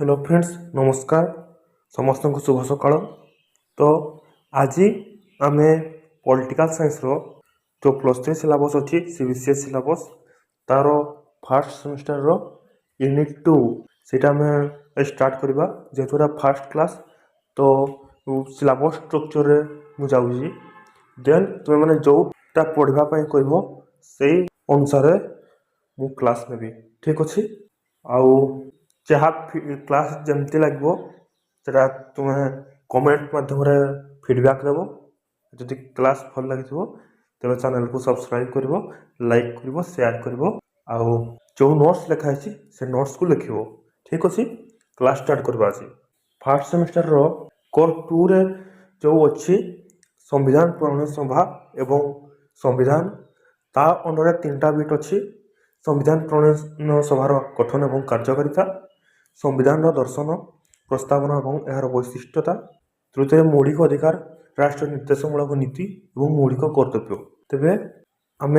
Hello friends नमस्कार समस्त को शुभ सकाळ। तो आज आम पॉलिटिकल साइंस रो जो +3 सिलेबस अच्छी सीबीसीएस सिलेबस तार फास्ट सेमिस्टर रो यूनिट 2 से आम स्टार्ट करवा जेहेतु फास्ट क्लास। तो सिलेबस स्ट्रक्चर रे मुझे देन तुम मैंने जोटा पढ़ापी कह से अनुसार मु क्लास नेबी ठीक अच्छे। आउ जहाँ क्लास जमती लगे से तुम्हें कमेंट माध्यम फीडबैक देव। जदि क्लास भल लगी तेरे चैनल को सब्सक्राइब कर लाइक कर शेयर कर जो नोट्स लिखाई से नोट्स को लिख ठीक अच्छे। क्लास स्टार्ट करवा आज फास्ट सेमिस्टर रो कोर 2 रे जो अच्छी संविधान प्रणयन सभा एवं संविधान ता अंडर 3टा बिट अच्छी। संविधान प्रणयन सभार गठन एवं कार्यकारिता, संविधान दर्शन प्रस्तावना और यार वैशिष्ट्यता, तृतीय मौलिक अधिकार, राष्ट्र निर्देशमूलक नीति और मौलिक कर्तव्य। तेरे आम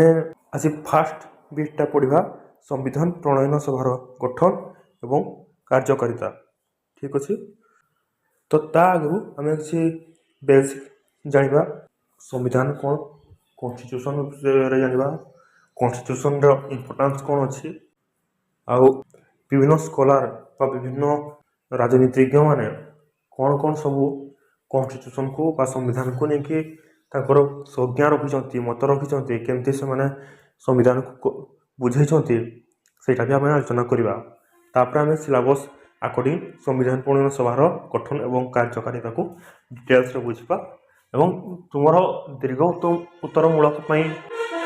आज फास्ट बिटा पढ़ा संविधान प्रणयन सभार गठन एवं कार्यकारिता ठीक अच्छे। तो ता आगु आम किसी बेसिक जाना संविधान कौन, कॉन्स्टिट्यूशन जाना कॉन्स्टिट्यूशन इम्पोर्टेंस कौन अच्छी, आउ विभिन्न स्कॉलर व विभिन्न राजनीतिज्ञ माने कौन कौन सब कॉन्स्टिट्यूशन को बा संविधान को लेकिन संज्ञा रखिंट मत रखिंट केमती से माने संविधान को बुझे सेटा भी आम आलोचना करवा। तापर आम सिलेबस अकॉर्डिंग संविधान प्रणयन सभार गठन एवं कार्यकारिता को डिटेल्स बुझा एवं तुम दीर्घ उत्तरमूलक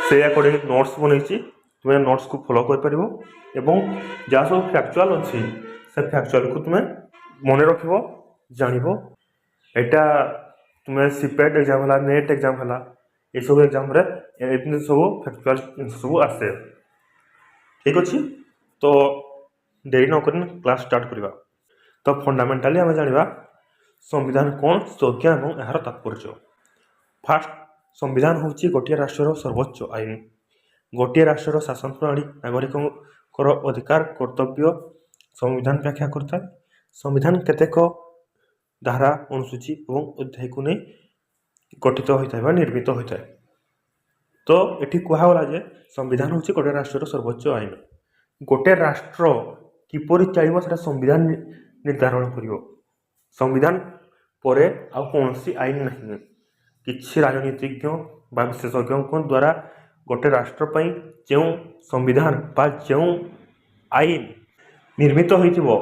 से अकॉर्डिंग नोट्स बनई तुम्हें नोट्स को फॉलो कर पार एवं जहाँ सब फैक्चुअल अच्छी से फैक्चुअल को तुम्हें मन रख जान एटा तुम्हें सीपेट एग्जाम है नेट एग्जाम है ये सब एग्जाम सब फैक्चुअल सब आसे ठीक अच्छे। तो देरी नक क्लास स्टार्ट करवा। तो फंडामेंटाली आम जाना संविधान कौन संज्ञा और यार तात्पर्य। फास्ट संविधान हूँ गोटे राष्ट्र सर्वोच्च आईन। गोटे राष्ट्र शासन प्रणाली नागरिकों अधिकार कर्तव्य संविधान व्याख्या करता है। संविधान केतेक धारा अनुसूची और अध्याय को नहीं गठित होता है निर्मित होता है। तो ये कहगला जे संविधान हूँ गोटे राष्ट्र सर्वोच्च आईन। गोटे राष्ट्र किपरि चलो से संविधान निर्धारण कर संविधान पर आ कौन सी आईन नहीं किसी राजनीतिज्ञ बा विशेषज्ञों द्वारा गोटे राष्ट्र पर जो संविधान बा जो आईन निर्मित हो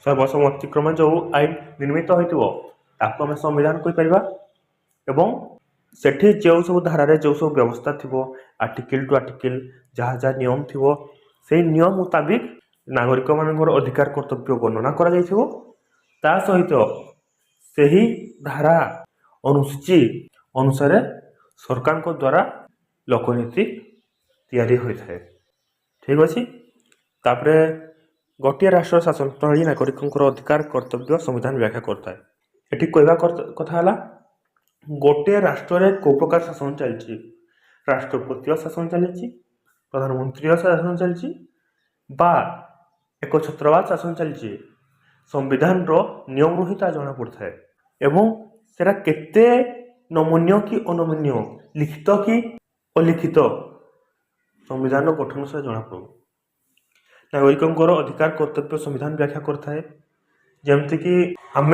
सर्वसम्मतिक्रम जो आईन निर्मित होम संविधान कहीपर एवं सेठी जो सब धारा जो सब व्यवस्था थी आर्टिकल टू आर्टिकल जहाँ जहाँ नियम थी से नियम मुताबिक नागरिक मान अधिकार कर्तव्य वर्णना कर सहित से ही धारा अनुसूची अनुसार सरकार को द्वारा लोकनीति तैयारी होता है ठीक अच्छे। तापरे गोटे राष्ट्र शासन प्रणाली नागरिकों अधिकार कर्तव्य संविधान व्याख्या करता है। ये कहवा कथा गोटे राष्ट्र को प्रकार शासन चलती राष्ट्रपति शासन चली प्रधानमंत्री शासन चलती बा एक छत्रवाद शासन चलती संविधान नियम रू ही जना पड़ता है एवं सेटा केते नमनीय कि अनमनीय लिखित कि अलिखित संविधान गठन से जना पड़ो। नागरिकों अधिकार कर्तव्य संविधान व्याख्या करता है जमती कि आम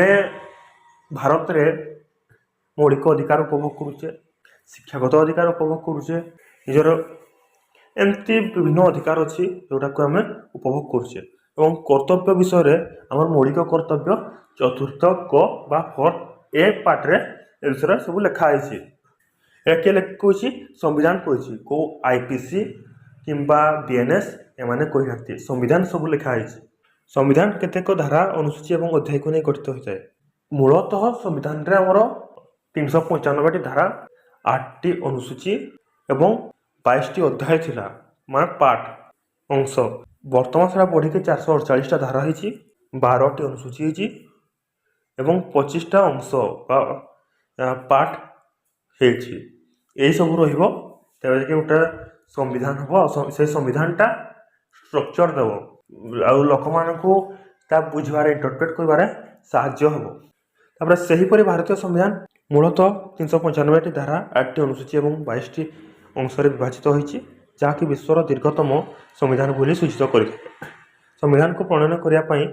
भारत रे मौलिक अधिकार उपभोग करुचे शिक्षागत अधिकार उपभोग करुचे निजर एमती विभिन्न अधिकार अच्छी जोटा को आम उपभोग करुचे एवं कर्तव्य विषय आम मौलिक कर्तव्य चतुर्थ क बा 4 ए पार्ट रे विषय सब लिखाई कही संविधान कही को आईपीसी किंबा बीएनएस एमाने कही संविधान सब लिखाई। संविधान केतेक धारा अनुसूची और अध्याय को नहीं गठित होता है। मूलतः संविधान रे आमर 395 धारा 8टी अनुसूची और 22टी अध्याय थिला मान पार्ट अंश। वर्तमान सारा बढ़ी के 448टा धारा होती 12टी अनुसूची होती एवं 25टा अंश पार्ट यही सब रही गोटे संविधान हम से संविधानटा स्ट्रक्चर देव आ लोक मान ତା ବୁଝିବାରେ ଇଣ୍ଟରପ୍ରେଟ୍ କରିବାରେ ସାହାଯ୍ୟ ହେବ। ତାପରେ ସେହିପରି ଭାରତୀୟ ସମ୍ବିଧାନ ମୂଳତଃ 395ଟି ଧାରା, 8ଟି ଅନୁସୂଚୀ ଏବଂ 22ଟି ଅଂଶରେ ବିଭାଜିତ ହୋଇଛି, ଯାହାକି ବିଶ୍ୱର ଦୀର୍ଘତମ ସମ୍ବିଧାନ ବୋଲି ସୂଚିତ କରିଥାଏ। ସମ୍ବିଧାନକୁ ପ୍ରଣୟନ କରିବା ପାଇଁ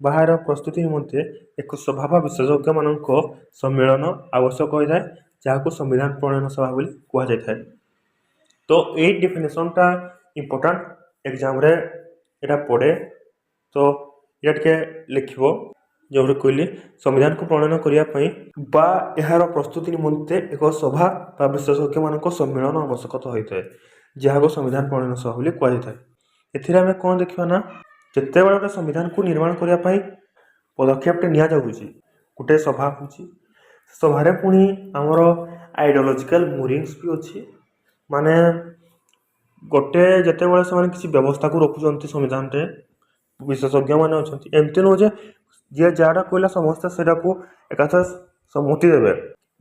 ବାହାର ପ୍ରସ୍ତୁତି ନିମନ୍ତେ ଏକ ସଭା ବା ବିଶେଷଜ୍ଞମାନଙ୍କ ସମ୍ମିଳନ ଆବଶ୍ୟକ ହୋଇଥାଏ, ଯାହାକୁ ସମ୍ବିଧାନ ପ୍ରଣୟନ ସଭା ବୋଲି କୁହାଯାଇଥାଏ। ତ ଏଇ ଡିଫିନେସନ୍ଟା ଇମ୍ପୋର୍ଟାଣ୍ଟ, ଏକ୍ଜାମ୍ରେ ଏଇଟା ପଡ଼େ। ତ ଏଇଟା ଟିକେ ଲେଖିବ, ଯେଉଁଠି କହିଲି ସମ୍ବିଧାନକୁ ପ୍ରଣୟନ କରିବା ପାଇଁ ବା ଏହାର ପ୍ରସ୍ତୁତି ନିମନ୍ତେ ଏକ ସଭା ବା ବିଶେଷଜ୍ଞମାନଙ୍କ ସମ୍ମିଳନ ଆବଶ୍ୟକତା ହୋଇଥାଏ, ଯାହାକୁ ସମ୍ବିଧାନ ପ୍ରଣୟନ ସଭା ବୋଲି କୁହାଯାଇଥାଏ। ଏଥିରେ ଆମେ କ'ଣ ଦେଖିବା ନା, ଯେତେବେଳେ ଗୋଟେ ସମ୍ବିଧାନକୁ ନିର୍ମାଣ କରିବା ପାଇଁ ପଦକ୍ଷେପଟେ ନିଆଯାଉଛି, ଗୋଟେ ସଭା ହେଉଛି, ସଭାରେ ପୁଣି ଆମର ଆଇଡ଼ିଓଲୋଜିକାଲ ମୁରିଂସ୍ ବି ଅଛି। ମାନେ ଗୋଟେ ଯେତେବେଳେ ସେମାନେ କିଛି ବ୍ୟବସ୍ଥାକୁ ରଖୁଛନ୍ତି ସମ୍ବିଧାନରେ, ବିଶେଷଜ୍ଞମାନେ ଅଛନ୍ତି, ଏମିତି ନୁହେଁ ଯେ ଯିଏ ଯାହାଟା କହିଲା ସମସ୍ତେ ସେଇଟାକୁ ଏକାଥରେ ସମ୍ମତି ଦେବେ,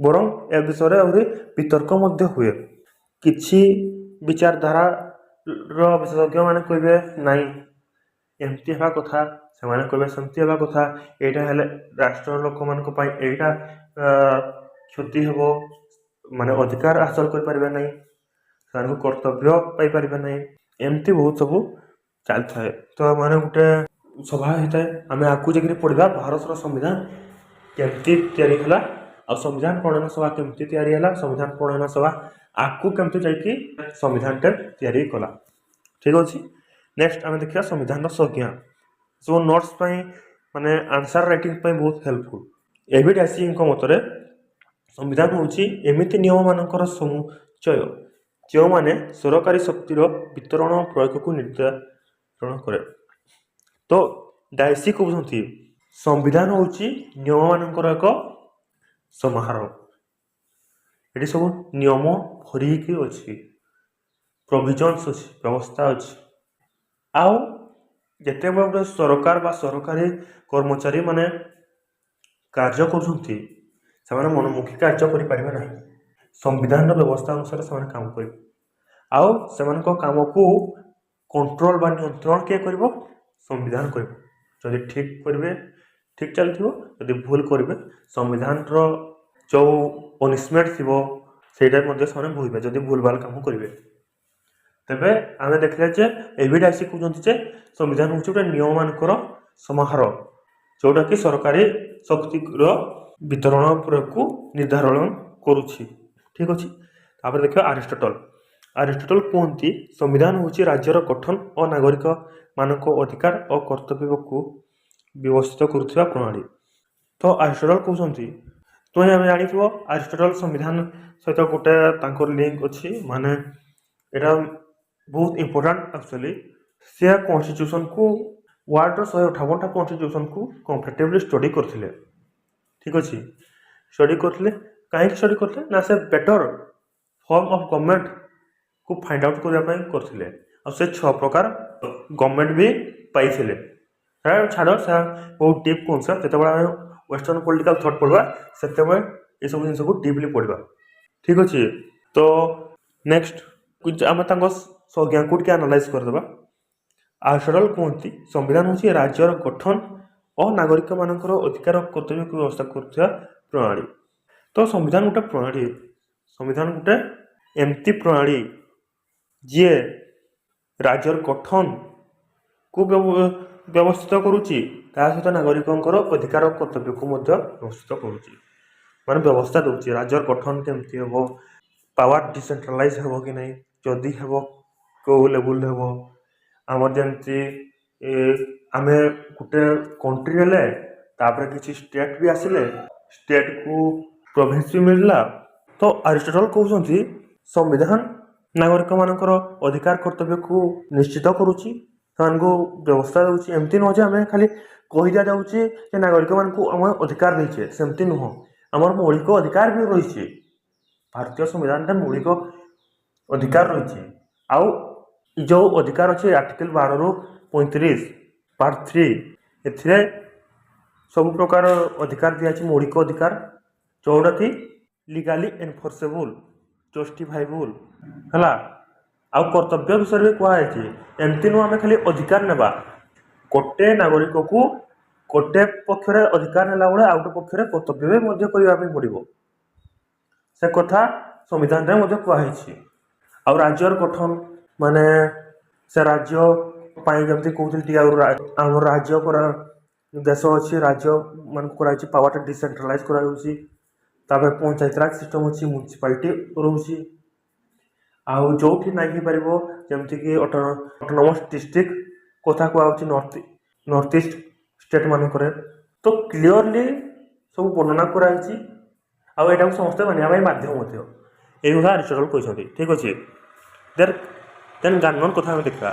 ବରଂ ଏ ବିଷୟରେ ଆହୁରି ବିତର୍କ ମଧ୍ୟ ହୁଏ। କିଛି ବିଚାରଧାରାର ବିଶେଷଜ୍ଞମାନେ କହିବେ ନାଇଁ ଏମିତି ହେବା କଥା, ସେମାନେ କହିବେ ସେମିତି ହେବା କଥା, ଏଇଟା ହେଲେ ରାଷ୍ଟ୍ର ଲୋକମାନଙ୍କ ପାଇଁ ଏଇଟା କ୍ଷତି ହେବ, ମାନେ ଅଧିକାର ହାସଲ କରିପାରିବେ ନାହିଁ, ସେମାନଙ୍କୁ କର୍ତ୍ତବ୍ୟ ପାଇପାରିବେ ନାହିଁ, ଏମିତି ବହୁତ ସବୁ ଚାଲିଥାଏ। ତ ମାନେ ଗୋଟେ ସଭା ହେଇଥାଏ, ଆମେ ଆଗକୁ ଯାଇକରି ପଢ଼ିବା ଭାରତର ସମ୍ବିଧାନ କେମିତି ତିଆରି ହେଲା, ଆଉ ସମ୍ବିଧାନ ପ୍ରଣୟନ ସଭା କେମିତି ତିଆରି ହେଲା, ସମ୍ବିଧାନ ପ୍ରଣୟନ ସଭା ଆଗକୁ କେମିତି ଯାଇକି ସମ୍ବିଧାନଟେ ତିଆରି କଲା। ଠିକ୍ ଅଛି, ନେକ୍ସଟ ଆମେ ଦେଖିବା ସମ୍ବିଧାନର ସଂଜ୍ଞା। ସବୁ ନୋଟ୍ସ ପାଇଁ ମାନେ ଆନ୍ସର ରାଇଟିଂ ପାଇଁ ବହୁତ ହେଲ୍ପଫୁଲ୍। ଏଭି ଡାସିଙ୍କ ମତରେ ସମ୍ବିଧାନ ହେଉଛି ଏମିତି ନିୟମମାନଙ୍କର ସମୁଚ୍ଚୟ ଯେଉଁମାନେ ସରକାରୀ ଶକ୍ତିର ବିତରଣ ପ୍ରୟୋଗକୁ ନିର୍ଦ୍ଧାରଣ କରେ। ତ ଡାଇସି କହୁଛନ୍ତି ସମ୍ବିଧାନ ହେଉଛି ନିୟମମାନଙ୍କର ଏକ ସମାହାର। ଏଠି ସବୁ ନିୟମ ଭରିକି ଅଛି, ପ୍ରୋଭିଜନ୍ସ ଅଛି, ବ୍ୟବସ୍ଥା ଅଛି। ଆଉ ଯେତେବେଳେ ଗୋଟେ ସରକାର ବା ସରକାରୀ କର୍ମଚାରୀ ମାନେ କାର୍ଯ୍ୟ କରୁଛନ୍ତି, ସେମାନେ ମନମୁଖୀ କାର୍ଯ୍ୟ କରିପାରିବେ ନାହିଁ, ସମ୍ବିଧାନର ବ୍ୟବସ୍ଥା ଅନୁସାରେ ସେମାନେ କାମ କରିବେ। ଆଉ ସେମାନଙ୍କ କାମକୁ କଣ୍ଟ୍ରୋଲ ବା ନିୟନ୍ତ୍ରଣ କିଏ କରିବ? ସମ୍ବିଧାନ କରିବ। ଯଦି ଠିକ୍ କରିବେ ଠିକ୍ ଚାଲିଥିବ, ଯଦି ଭୁଲ କରିବେ ସମ୍ବିଧାନର ଯେଉଁ ପନିସମେଣ୍ଟ ଥିବ ସେଇଟା ମଧ୍ୟ ସେମାନେ ଭୋଗିବେ ଯଦି ଭୁଲ ଭାଲ କାମ କରିବେ। ତେବେ ଆମେ ଦେଖିଲେ ଯେ ଏଭିଡାଇସି କହୁଛନ୍ତି ଯେ ସମ୍ବିଧାନ ହେଉଛି ଗୋଟେ ନିୟମମାନଙ୍କର ସମାହାର, ଯେଉଁଟାକି ସରକାରୀ ଶକ୍ତିର ବିତରଣ ପ୍ରୟୋଗକୁ ନିର୍ଦ୍ଧାରଣ କରୁଛି। ଠିକ୍ ଅଛି, ତାପରେ ଦେଖିବା ଆରିଷ୍ଟଟଲ। ଆରିଷ୍ଟଟଲ କୁହନ୍ତି ସମ୍ବିଧାନ ହେଉଛି ରାଜ୍ୟର ଗଠନ ଓ ନାଗରିକମାନଙ୍କ ଅଧିକାର ଓ କର୍ତ୍ତବ୍ୟକୁ ବ୍ୟବସ୍ଥିତ କରୁଥିବା ପ୍ରଣାଳୀ। ତ ଆରିଷ୍ଟଟଲ କହୁଛନ୍ତି, ତୁମେ ଆମେ ଜାଣିଥିବ ଆରିଷ୍ଟଟଲ ସମ୍ବିଧାନ ସହିତ ଗୋଟେ ତାଙ୍କର ଲିଙ୍କ ଅଛି, ମାନେ ଏଇଟା ବହୁତ ଇମ୍ପୋର୍ଟାଣ୍ଟ ଆକ୍ଚୁଆଲି। ସେ କନଷ୍ଟିଟ୍ୟୁସନକୁ ୱାର୍ଲଡର 158ଟା କନଷ୍ଟିଟ୍ୟୁସନକୁ କମ୍ପାରେଟିଭଲି ଷ୍ଟଡି କରିଥିଲେ। ଠିକ୍ ଅଛି, ଷ୍ଟଡି କରିଥିଲେ, କାହିଁକି ଷ୍ଟଡି କରିଥିଲେ ନା ସେ ବେଟର ଫର୍ମ ଅଫ୍ ଗଭର୍ଣ୍ଣମେଣ୍ଟକୁ ଫାଇଣ୍ଡ ଆଉଟ୍ କରିବା ପାଇଁ କରିଥିଲେ। ଆଉ ସେ 6 ପ୍ରକାର ଗଭର୍ଣ୍ଣମେଣ୍ଟ ବି ପାଇଥିଲେ। ଛାଡ଼, ସେ ବହୁତ ଡିପ୍ କନସେପ୍ଟ, ଯେତେବେଳେ ଆମେ ୱେଷ୍ଟର୍ଣ୍ଣ ପଲିଟିକାଲ ଥଟ୍ ପଢ଼ିବା ସେତେବେଳେ ଏସବୁ ଜିନିଷକୁ ଡିପଲି ପଢ଼ିବା। ଠିକ୍ ଅଛି, ତ ନେକ୍ସଟ ଆମେ ତାଙ୍କ ସଂଜ୍ଞାକୁ ଟିକେ ଆନାଲାଇଜ କରିଦେବା। ଆରିଷ୍ଟଟଲ କୁହନ୍ତି ସମ୍ବିଧାନ ହେଉଛି ରାଜ୍ୟର ଗଠନ ଓ ନାଗରିକମାନଙ୍କର ଅଧିକାର କର୍ତ୍ତବ୍ୟକୁ ବ୍ୟବସ୍ଥା କରୁଥିବା ପ୍ରଣାଳୀ। ତ ସମ୍ବିଧାନ ଗୋଟେ ପ୍ରଣାଳୀ, ସମ୍ବିଧାନ ଗୋଟେ ଏମିତି ପ୍ରଣାଳୀ ଯିଏ ରାଜ୍ୟର ଗଠନକୁ ବ୍ୟବସ୍ଥିତ କରୁଛି, ତା ସହିତ ନାଗରିକଙ୍କର ଅଧିକାର କର୍ତ୍ତବ୍ୟକୁ ମଧ୍ୟ ବ୍ୟବସ୍ଥିତ କରୁଛି, ମାନେ ବ୍ୟବସ୍ଥା ଦେଉଛି ରାଜ୍ୟର ଗଠନ କେମିତି ହେବ, ପାୱାର ଡିସେଣ୍ଟ୍ରାଲାଇଜ ହେବ କି ନାହିଁ, ଯଦି ହେବ କେଉଁ ଲେବୁଲରେ ହେବ। ଆମର ଯେମିତି ଆମେ ଗୋଟେ କଣ୍ଟ୍ରି ହେଲେ ତାପରେ କିଛି ଷ୍ଟେଟ୍ ବି ଆସିଲେ, ଷ୍ଟେଟ୍କୁ ପ୍ରୋଭିନ୍ସ ବି ମିଳିଲା। ତ ଆରିଷ୍ଟଟଲ କହୁଛନ୍ତି ସମ୍ବିଧାନ ନାଗରିକମାନଙ୍କର ଅଧିକାର କର୍ତ୍ତବ୍ୟକୁ ନିଶ୍ଚିତ କରୁଛି, ସେମାନଙ୍କୁ ବ୍ୟବସ୍ଥା ଦେଉଛି। ଏମିତି ନୁହଁ ଯେ ଆମେ ଖାଲି କହି ଦିଆଯାଉଛି ଯେ ନାଗରିକମାନଙ୍କୁ ଆମେ ଅଧିକାର ଦେଇଛେ, ସେମିତି ନୁହଁ, ଆମର ମୌଳିକ ଅଧିକାର ବି ରହିଛି। ଭାରତୀୟ ସମ୍ବିଧାନରେ ମୌଳିକ ଅଧିକାର ରହିଛି। ଆଉ ଯେଉଁ ଅଧିକାର ଅଛି ଆର୍ଟିକଲ 12ରୁ 35 ପାର୍ଟ 3, ଏଥିରେ ସବୁ ପ୍ରକାର ଅଧିକାର ଦିଆଯାଇଛି, ମୌଳିକ ଅଧିକାର, ଯେଉଁଟାକି ଲିଗାଲି ଏନଫୋର୍ସେବୁଲ, ଜଷ୍ଟିଫାଇବୁଲ ହେଲା। ଆଉ କର୍ତ୍ତବ୍ୟ ବିଷୟରେ ବି କୁହାଯାଇଛି। ଏମିତି ନୁହଁ ଆମେ ଖାଲି ଅଧିକାର ନେବା, ଗୋଟେ ନାଗରିକକୁ ଗୋଟେ ପକ୍ଷରେ ଅଧିକାର ନେଲା ବେଳେ ଆଉ ଗୋଟେ ପକ୍ଷରେ କର୍ତ୍ତବ୍ୟ ବି ମଧ୍ୟ କରିବା ପାଇଁ ପଡ଼ିବ। ସେ କଥା ସମ୍ବିଧାନରେ ମଧ୍ୟ କୁହାହେଇଛି। ଆଉ ରାଜ୍ୟର ଗଠନ ମାନେ ସେ ରାଜ୍ୟ ପାଇଁ ଯେମିତି କହୁଥିଲି ଟିକେ ଆମର ରାଜ୍ୟ ଦେଶ ଅଛି, ରାଜ୍ୟ ମାନଙ୍କୁ କରାଯାଇଛି ପାୱାରଟା ଡିସେଣ୍ଟ୍ରାଲାଇଜ୍ କରାଯାଉଛି। ତାପରେ ପଞ୍ଚାୟତିରାଜ ସିଷ୍ଟମ ଅଛି, ମ୍ୟୁନିସିପାଲିଟି ରହୁଛି। ଆଉ ଯୋଉଠି ନାଇଁ ହେଇପାରିବ ଯେମିତିକି ଅଟୋନମସ୍ ଡିଷ୍ଟ୍ରିକ୍ଟ କଥା କୁହାଯାଉଛି ନର୍ଥ ଇଷ୍ଟ ଷ୍ଟେଟ୍ ମାନଙ୍କରେ। ତ କ୍ଲିଅରଲି ସବୁ ବର୍ଣ୍ଣନା କରାଯାଇଛି ଆଉ ଏଇଟାକୁ ସମସ୍ତେ ମାନିବା ପାଇଁ ବାଧ୍ୟ ମଧ୍ୟ। ଏଇ କଥା ଆରିଷ୍ଟଟଲ କହିଛନ୍ତି। ଠିକ୍ ଅଛି। ଦେନ୍ ଗାର୍ନର କଥା ଆମେ ଦେଖିବା।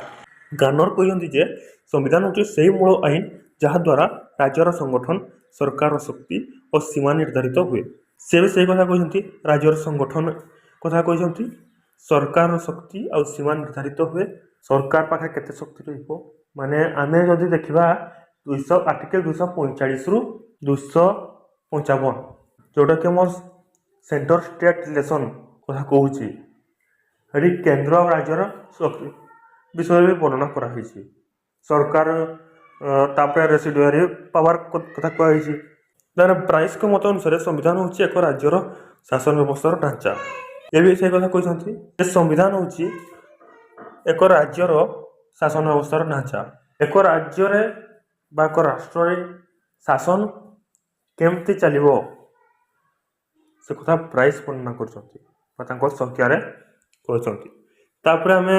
ଗାର୍ନର କହିଛନ୍ତି ଯେ ସମ୍ବିଧାନ ହେଉଛି ସେହି ମୂଳ ଆଇନ ଯାହାଦ୍ୱାରା ରାଜ୍ୟର ସଂଗଠନ, ସରକାରର ଶକ୍ତି ଓ ସୀମା ନିର୍ଦ୍ଧାରିତ ହୁଏ। ସେ ବି ସେଇ କଥା କହିଛନ୍ତି, ରାଜ୍ୟର ସଂଗଠନ କଥା କହିଛନ୍ତି, ସରକାରର ଶକ୍ତି ଆଉ ସୀମା ନିର୍ଦ୍ଧାରିତ ହୁଏ। ସରକାର ପାଖରେ କେତେ ଶକ୍ତି ରହିବ, ମାନେ ଆମେ ଯଦି ଦେଖିବା ଆର୍ଟିକଲ 245ରୁ 255 ଯେଉଁଟାକି ଆମ ସେଣ୍ଟର ଷ୍ଟେଟ୍ ରିଲେସନ କଥା କହୁଛି। ଏଠି କେନ୍ଦ୍ର ଆଉ ରାଜ୍ୟର ଶକ୍ତି ବିଷୟରେ ବି ବର୍ଣ୍ଣନା କରାଯାଇଛି। ସରକାର ତାପରେ ରେସିଡୁଆରୀ ପାୱାର କଥା କୁହାଯାଇଛି। ତାର ପ୍ରାଇସ୍ଙ୍କ ମତ ଅନୁସାରେ ସମ୍ବିଧାନ ହେଉଛି ଏକ ରାଜ୍ୟର ଶାସନ ବ୍ୟବସ୍ଥାର ଢାଞ୍ଚା। ଏ ବି ସେଇ କଥା କହିଛନ୍ତି ଯେ ସମ୍ବିଧାନ ହେଉଛି ଏକ ରାଜ୍ୟର ଶାସନ ବ୍ୟବସ୍ଥାର ଢାଞ୍ଚା। ଏକ ରାଜ୍ୟରେ ବା ଏକ ରାଷ୍ଟ୍ରରେ ଶାସନ କେମିତି ଚାଲିବ ସେ କଥା ପ୍ରାଇସ୍ ବର୍ଣ୍ଣନା କରୁଛନ୍ତି ବା ତାଙ୍କ ସଂଖ୍ୟାରେ କହିଛନ୍ତି। ତାପରେ ଆମେ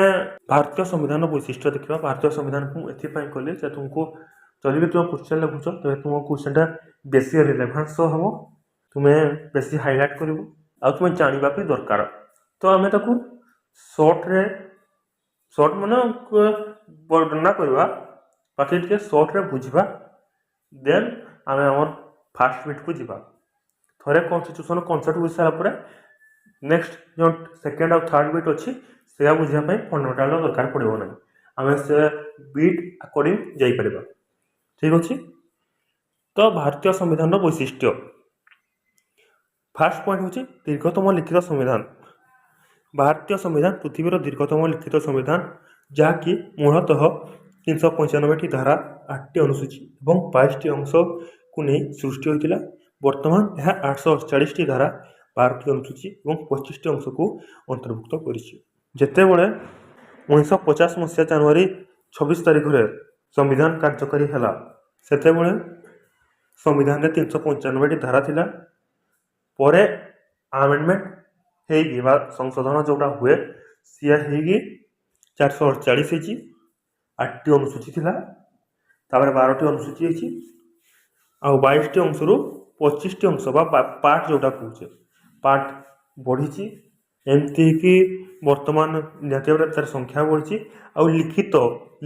ଭାରତୀୟ ସମ୍ବିଧାନ ବୈଶିଷ୍ଟ୍ୟ ଦେଖିବା। ଭାରତୀୟ ସମ୍ବିଧାନକୁ ମୁଁ ଏଥିପାଇଁ କଲି ଯେ ତୁମକୁ ଯଦି ବି ତୁମେ କ୍ୱେଶ୍ଚନ୍ ଲେଖୁଛ ତେବେ ତୁମ କ୍ୱେଶ୍ଚନ୍ଟା ବେଶୀ ରିଲେଭାନ୍ସ ହେବ, ତୁମେ ବେଶୀ ହାଇଲାଇଟ୍ କରିବ ଆଉ ତୁମେ ଜାଣିବା ବି ଦରକାର। ତ ଆମେ ତାକୁ ସର୍ଟ ମାନେ ବର୍ଣ୍ଣନା କରିବା, ବାକି ଟିକେ ସର୍ଟରେ ବୁଝିବା। ଦେନ୍ ଆମେ ଆମର ଫାର୍ଷ୍ଟ ବିଟ୍କୁ ଯିବା। ଥରେ କନଷ୍ଟିଟ୍ୟୁସନ କନସେପ୍ଟ ବୁଝି ସାରିଲା ପରେ ନେକ୍ସଟ ଯେଉଁ ସେକେଣ୍ଡ ଆଉ ଥାର୍ଡ ବିଟ୍ ଅଛି ସେୟା ବୁଝିବା ପାଇଁ ଫଣ୍ଡାମେଣ୍ଟାଲ ଦରକାର ପଡ଼ିବ ନାହିଁ। ଆମେ ସେ ବିଟ୍ ଆକର୍ଡିଂ ଯାଇପାରିବା। ଠିକ୍ ଅଛି। ତ ଭାରତୀୟ ସମ୍ବିଧାନର ବୈଶିଷ୍ଟ୍ୟ ଫାର୍ଷ୍ଟ ପଏଣ୍ଟ ହେଉଛି ଦୀର୍ଘତମ ଲିଖିତ ସମ୍ବିଧାନ। ଭାରତୀୟ ସମ୍ବିଧାନ ପୃଥିବୀର ଦୀର୍ଘତମ ଲିଖିତ ସମ୍ବିଧାନ, ଯାହାକି ମୂଳତଃ 395ଟି ଧାରା, 8ଟି ଅନୁସୂଚୀ ଏବଂ 22ଟି ଅଂଶକୁ ନେଇ ସୃଷ୍ଟି ହୋଇଥିଲା। ବର୍ତ୍ତମାନ ଏହା 848ଟି ଧାରା, 12ଟି ଅନୁସୂଚୀ ଏବଂ 25ଟି ଅଂଶକୁ ଅନ୍ତର୍ଭୁକ୍ତ କରିଛି। ଯେତେବେଳେ 1950 ମସିହା ଜାନୁଆରୀ 26 ତାରିଖରେ ସମ୍ବିଧାନ କାର୍ଯ୍ୟକାରୀ ହେଲା, ସେତେବେଳେ ସମ୍ବିଧାନରେ 395ଟି ଧାରା ଥିଲା। ପରେ ଆମେଣ୍ଡମେଣ୍ଟ ହେଇକି ବା ସଂଶୋଧନ ଯେଉଁଟା ହୁଏ ସିଏ ହେଇକି 448 ହେଇଛି। 8ଟି ଅନୁସୂଚୀ ଥିଲା, ତାପରେ 12ଟି ଅନୁସୂଚୀ ହେଇଛି ଆଉ 22ଟି ଅଂଶରୁ 25ଟି ଅଂଶ ବା ପାର୍ଟ ଯେଉଁଟା କହୁଛେ ପାର୍ଟ ବଢ଼ିଛି। ଏମିତି କି ବର୍ତ୍ତମାନ ନିହାତି ଭାବରେ ତାର ସଂଖ୍ୟା ବଢ଼ିଛି। ଆଉ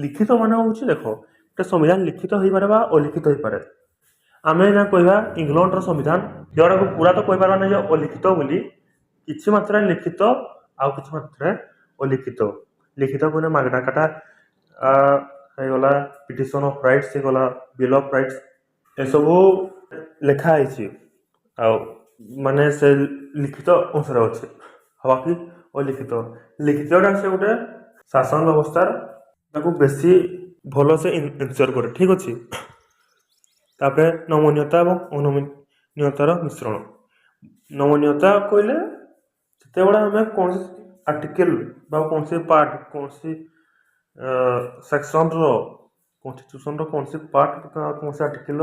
ଲିଖିତ ମାନେ ହେଉଛି ଦେଖ ଗୋଟେ ସମ୍ବିଧାନ ଲିଖିତ ହେଇପାରେ ବା ଅଲିଖିତ ହେଇପାରେ। ଆମେ ନା କହିବା ଇଂଲଣ୍ଡର ସମ୍ବିଧାନ ଯେଉଁଟାକୁ ପୁରା ତ କହିପାରିବା ନାହିଁ ଯେ ଅଲିଖିତ ବୋଲି, କିଛି ମାତ୍ରାରେ ଲିଖିତ ଆଉ କିଛି ମାତ୍ରାରେ ଅଲିଖିତ। ଲିଖିତ କହିଲେ ମାଗ୍ନା କାର୍ଟା ହେଇଗଲା, ପିଟିସନ ଅଫ୍ ରାଇଟ୍ସ ହେଇଗଲା, ବିଲ୍ ଅଫ୍ ରାଇଟ୍ସ, ଏସବୁ ଲେଖା ହେଇଛି ଆଉ ମାନେ ସେ ଲିଖିତ ଅଂଶରେ ଅଛି। ବାକି ଲିଖିତଟା ସେ ଗୋଟେ ଶାସନ ବ୍ୟବସ୍ଥାର ତାକୁ ବେଶୀ ଭଲସେ ଇନସିଓର କରେ। ଠିକ୍ ଅଛି। ତାପରେ ନମନୀୟତା ଏବଂ ଅନମନୀୟତାର ମିଶ୍ରଣ। ନମନୀୟତା କହିଲେ ଯେତେବେଳେ ଆମେ କୌଣସି ଆର୍ଟିକଲ ବା କୌଣସି ପାର୍ଟ, କୌଣସି ସେକ୍ସନର କନଷ୍ଟିଟ୍ୟୁସନର କୌଣସି ପାର୍ଟ କୌଣସି ଆର୍ଟିକଲ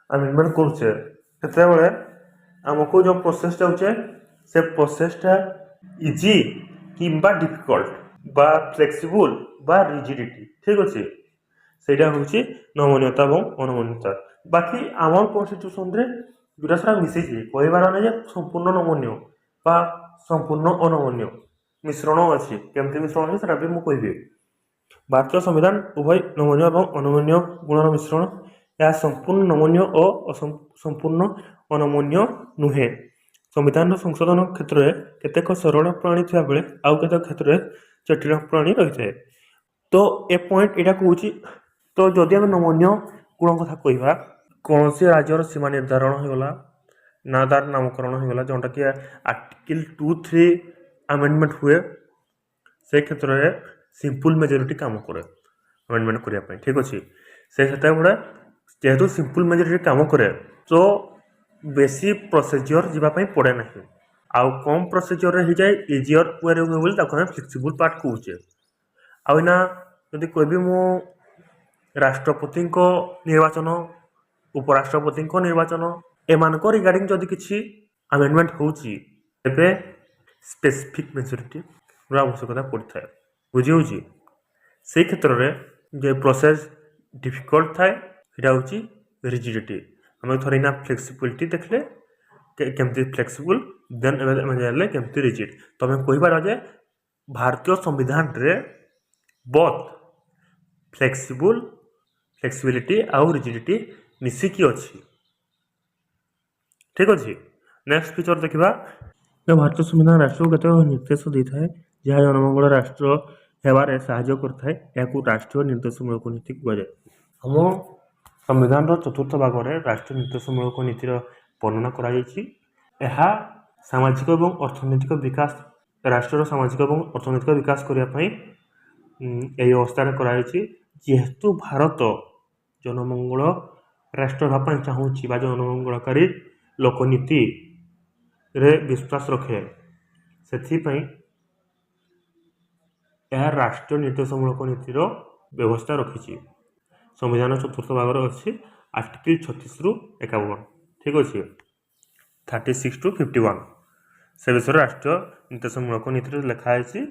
ଆମେଣ୍ଡମେଣ୍ଟ କରୁଛେ, ସେତେବେଳେ ଆମକୁ ଯେଉଁ ପ୍ରୋସେସ ଯାଉଛେ ସେ ପ୍ରୋସେସଟା ଇଜି କିମ୍ବା ଡିଫିକଲ୍ଟ ବା ଫ୍ଲେକ୍ସିବୁଲ ବା ରିଜିଡିଟି। ଠିକ୍ ଅଛି। ସେଇଟା ହେଉଛି ନମନୀୟତା ଏବଂ ଅନମନୀୟତା। ବାକି ଆମର କନଷ୍ଟିଟ୍ୟୁସନରେ ଦୁଇଟା ସାରା ମିଶିଛି, କହିବାର ନାହିଁ ଯେ ସମ୍ପୂର୍ଣ୍ଣ ନମନୀୟ ବା ସମ୍ପୂର୍ଣ୍ଣ ଅନମନୀୟ, ମିଶ୍ରଣ ଅଛି। କେମିତି ମିଶ୍ରଣ ଅଛି ସେଟା ବି ମୁଁ କହିବି। ଭାରତୀୟ ସମ୍ବିଧାନ ଉଭୟ ନମନୀୟ ଏବଂ ଅନମନୀୟ ଗୁଣର ମିଶ୍ରଣ। ଏହା ସମ୍ପୂର୍ଣ୍ଣ ନମନୀୟ ଓ ସମ୍ପୂର୍ଣ୍ଣ ଅନମନୀୟ ନୁହେଁ। ସମ୍ବିଧାନର ସଂଶୋଧନ କ୍ଷେତ୍ରରେ କେତେକ ସରଳ ପ୍ରଣାଳୀ ଥିବା ବେଳେ ଆଉ କେତେକ କ୍ଷେତ୍ରରେ ଜଟିଳ ପ୍ରଣାଳୀ ରହିଥାଏ। ତ ଏ ପଏଣ୍ଟ ଏଇଟା କହୁଛି। ତ ଯଦି ଆମେ ନମନୀୟ ଗୁଣ କଥା କହିବା, କୌଣସି ରାଜ୍ୟର ସୀମା ନିର୍ଦ୍ଧାରଣ ହେଇଗଲା, ନା ତାର ନାମକରଣ ହେଇଗଲା, ଯେଉଁଟାକି ଆର୍ଟିକଲ 2-3 ଆମେଣ୍ଡମେଣ୍ଟ ହୁଏ, ସେ କ୍ଷେତ୍ରରେ ସିମ୍ପୁଲ ମେଜରିଟି କାମ କରେ ଆମେଣ୍ଡମେଣ୍ଟ କରିବା ପାଇଁ। ଠିକ୍ ଅଛି। ସେ ସେତେବେଳେ जेहेतु सिंपल मेजोरिटी काम करे तो बेसी प्रोसीजर जीवाई पड़े ना आउ कम प्रोसीजर हो जाए इजियर वे हुए बोली फ्लेक्सिबल पार्ट कहे आईना जदि कहबी मु राष्ट्रपति निर्वाचन उपराष्ट्रपति निर्वाचन एमान रिगार्डिंग जदि किसी आमेंडमेंट होची तेबे स्पेसिफिक मेजोरिटी आवश्यकता पड़ता है बुझी से क्षेत्र में जो प्रोसेस डिफिकल्ट थाए यहाँ हूँ रिजिडिटी आम थोड़े ना फ्लेक्सिबिलिटी देखले केमती फ्लेक्सिबल देन जानले केमती रिजिड तो आम कहीपर जे भारतीय संविधान रे बोथ फ्लेक्सिबिलिटी आउ रिजिडिटी मिसिकी अच्छी ठीक अच्छे। नेक्स्ट फीचर देखा भारतीय संविधान राष्ट्र को केत निर्देश देता है जहाँ जनमंगल राष्ट्र हेबार साहाय्य करता है या राष्ट्रीय निर्देशमूलक नीति कहुए आम संविधान चतुर्थ भाग में राष्ट्रीय निर्देशमूलक नीतिर वर्णना करा सामाजिक और अर्थनैतिक विकास राष्ट्र सामाजिक और अर्थनैतिक विकास करने अवस्था कराई जेहेतु भारत जनमंगल राष्ट्र हाँपाई चाहूँगी जनमंगलकारी लोकनीति रे विश्वास रखे से राष्ट्रीय निर्देशमूलक नीतिर व्यवस्था रखी संविधान चतुर्थ भाग अच्छी आर्टिकल 36 रु 51 ठीक अच्छे 36 to 51 से विषय राष्ट्रीय निर्देशमूलक नीति लिखाई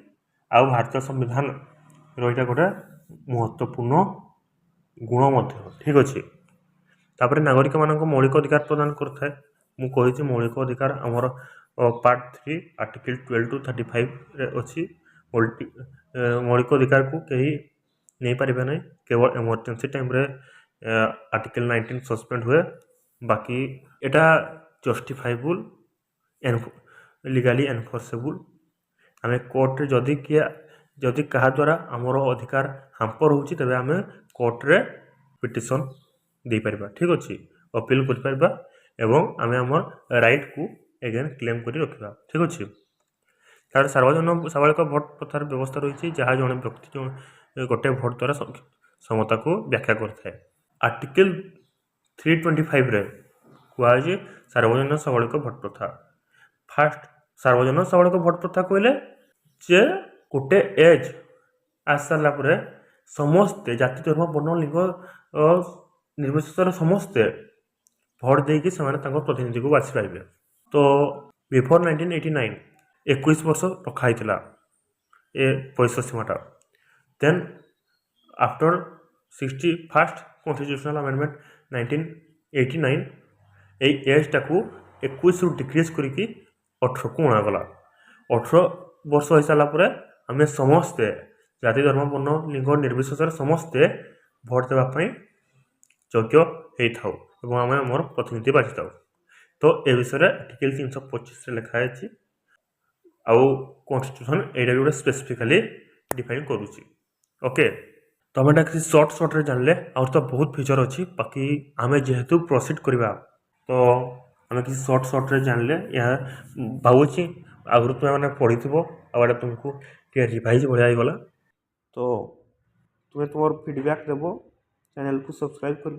आउ भारतीय संविधान रहीटा गोटे महत्वपूर्ण गुण ठीक अच्छे तापर नागरिक मान मौलिक अधिकार प्रदान करता है मु कही मौलिक अधिकार आमर पार्ट 3 आर्टिकल 12 to 35 अच्छी मौलिक अधिकार को कहीं नहीं पारे ना केवल इमरजेंसी टाइम रे आर्टिकल 19 सस्पेंड हुए बाकी एटा जस्टिफाइबल लीगली एनफोर्सेबल आम कोर्ट रे जदि क्या द्वारा आमर अधिकार हाम्पर होची तबे आम कोर्ट रे पिटिशन दे पारिबा ठीक अच्छे अपील कर पारिबा एवं आम आमर राइट को एगेन क्लेम करी रखिबा ठीक अच्छे। तार सार्वजनिक साबालिक भोट प्रथार व्यवस्था रही जहाँ जड़े व्यक्ति गोटे भोट द्वारा समता को व्याख्या करता है आर्टिकल 325 रे कहुए सार्वजनिक साबालिक भोट प्रथा फास्ट सार्वजनिक साबालिक भोट प्रथा कहले जे गोटे एज आस सारापर समस्ते जाति धर्म वर्ण लिंग निर्विशेष समस्ते भोट देकी प्रतिनिधि को बाछि पारे तो बिफोर 1989 21 वर्ष रखाई ए वयस सीमाटा then after 61st constitutional amendment 1989 एजटा को 21 रु डिक्रीज करके 18 को अणागला 18 वर्ष हो सारापर आम समस्ते जाति धर्म वर्ण लिंग निर्विशेष समस्ते भोट देवाई योग्य होता और आम आम प्रतिनिधि बाछि था तो ए विषय आर्टिकल 325 लिखाई आउ कॉन्स्टिट्यूशन एटा भी गोटे स्पेसिफिकाली डिफाइन करुच्ची ओके तो आम किसी सर्ट जानले आउ तो बहुत फीचर अच्छी बाकी आम जेहेतु प्रोसीड करवा तो आम किसी सर्ट जानले या भावुची आगु तुम्हें पढ़ी आड़ा तुमको रिवाइज भाया गला तो तुम्हें तुम फीडबैक देव चैनल को सब्सक्राइब कर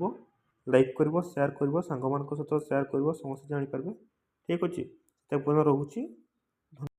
लाइक कर शेयर कर सांग मान सहित शेयर कर समस्त जापर ठीक अच्छे रोचे।